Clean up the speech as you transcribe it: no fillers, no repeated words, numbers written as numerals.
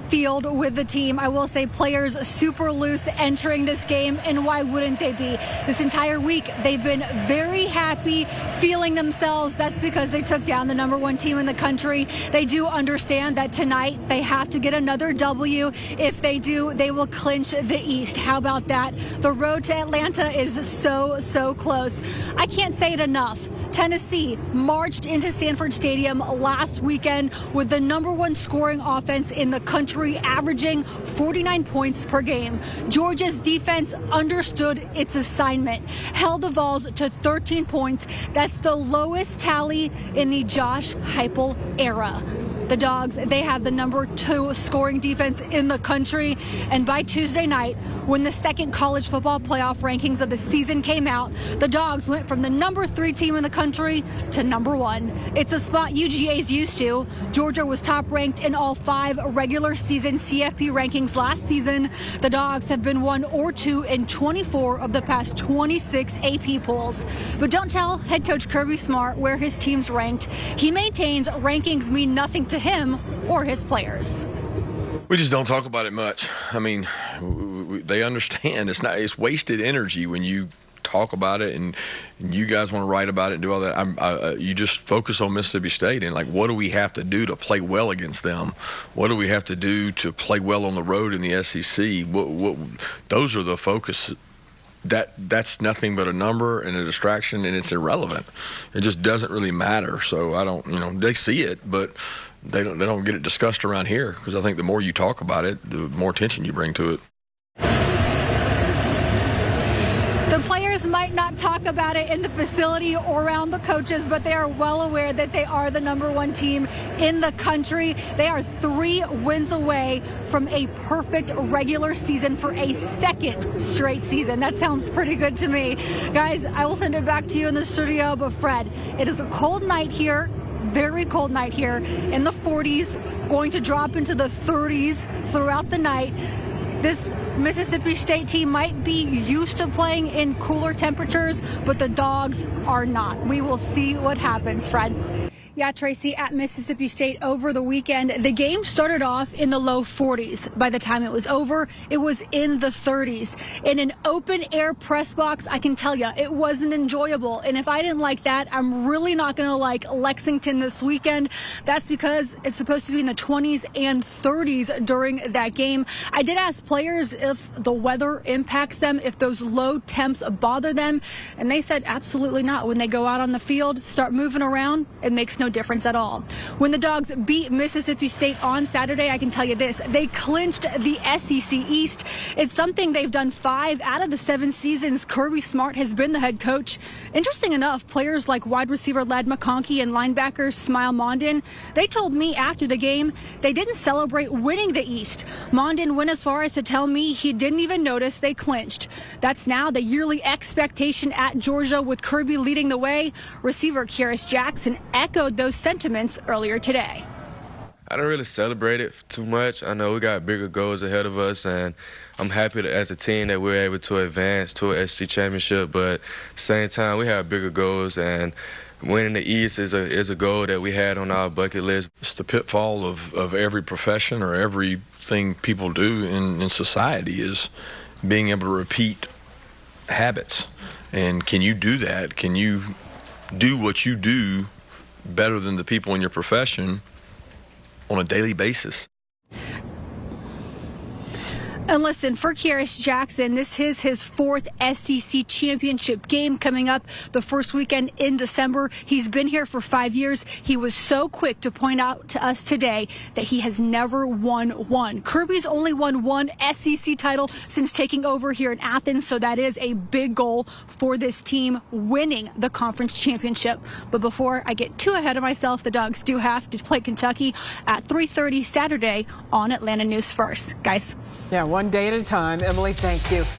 field with the team. I will say players super loose entering this game, and why wouldn't they be? This entire week, they've been very happy, feeling themselves. That's because they took down the #1 team in the country. They do understand that tonight they have to get another W. If they do, they will clinch the East. How about that? The road to Atlanta is so close. I can't say it enough. Tennessee marched into Sanford Stadium last weekend with the #1 scoring offense in the country, averaging 49 points per game. Georgia's defense understood its assignment, held the Vols to 13 points. That's the lowest tally in the Josh Heupel era. The Dogs, they have the #2 scoring defense in the country. And by Tuesday night, when the second college football playoff rankings of the season came out, the Dogs went from the #3 team in the country to #1. It's a spot UGA's used to. Georgia was top ranked in all 5 regular season CFP rankings last season. The Dogs have been 1 or 2 in 24 of the past 26 AP polls. But don't tell head coach Kirby Smart where his team's ranked. He maintains rankings mean nothing to him or his players. We just don't talk about it much. I mean, they understand it's wasted energy when you talk about it and you guys want to write about it and do all that. You just focus on Mississippi State and, like, what do we have to do to play well against them? What do we have to do to play well on the road in the SEC? Those are the focus. That's nothing but a number and a distraction, and it's irrelevant. It just doesn't really matter. So I don't, they see it, but they don't get it discussed around here, because I think the more you talk about it, the more attention you bring to it. The players might not talk about it in the facility or around the coaches, but they are well aware that they are the #1 team in the country. They are 3 wins away from a perfect regular season for a second straight season. That sounds pretty good to me. Guys, I will send it back to you in the studio, but Fred, it is a cold night here, very cold night here, in the 40s, going to drop into the 30s throughout the night. This Mississippi State team might be used to playing in cooler temperatures, but the Dogs are not. We will see what happens, Fred. Yeah, Tracy, at Mississippi State over the weekend, the game started off in the low 40s. By the time it was over, it was in the 30s. In an open-air press box, I can tell you, it wasn't enjoyable. And if I didn't like that, I'm really not going to like Lexington this weekend. That's because it's supposed to be in the 20s and 30s during that game. I did ask players if the weather impacts them, if those low temps bother them, and they said absolutely not. When they go out on the field, start moving around, it makes no difference at all. When the Dogs beat Mississippi State on Saturday, I can tell you this, they clinched the SEC East. It's something they've done 5 out of the 7 seasons Kirby Smart has been the head coach. Interesting enough, players like wide receiver Ladd McConkey and linebacker Smile Mondin, they told me after the game they didn't celebrate winning the East. Mondin went as far as to tell me he didn't even notice they clinched. That's now the yearly expectation at Georgia, with Kirby leading the way. Receiver Kearis Jackson echoed those sentiments earlier today. I don't really celebrate it too much. I know we got bigger goals ahead of us, and I'm happy that as a team that we're able to advance to a SEC championship, but at the same time we have bigger goals, and winning the East is a goal that we had on our bucket list. It's the pitfall of every profession or everything people do in society, is being able to repeat habits. And can you do that? Can you do what you do better than the people in your profession on a daily basis? And listen, for Kearis Jackson, this is his 4th SEC championship game coming up the first weekend in December. He's been here for 5 years. He was so quick to point out to us today that he has never won one. Kirby's only won 1 SEC title since taking over here in Athens, so that is a big goal for this team, winning the conference championship. But before I get too ahead of myself, the Dogs do have to play Kentucky at 3:30 Saturday on Atlanta News First. Guys. Yeah, one day at a time. Emily, thank you.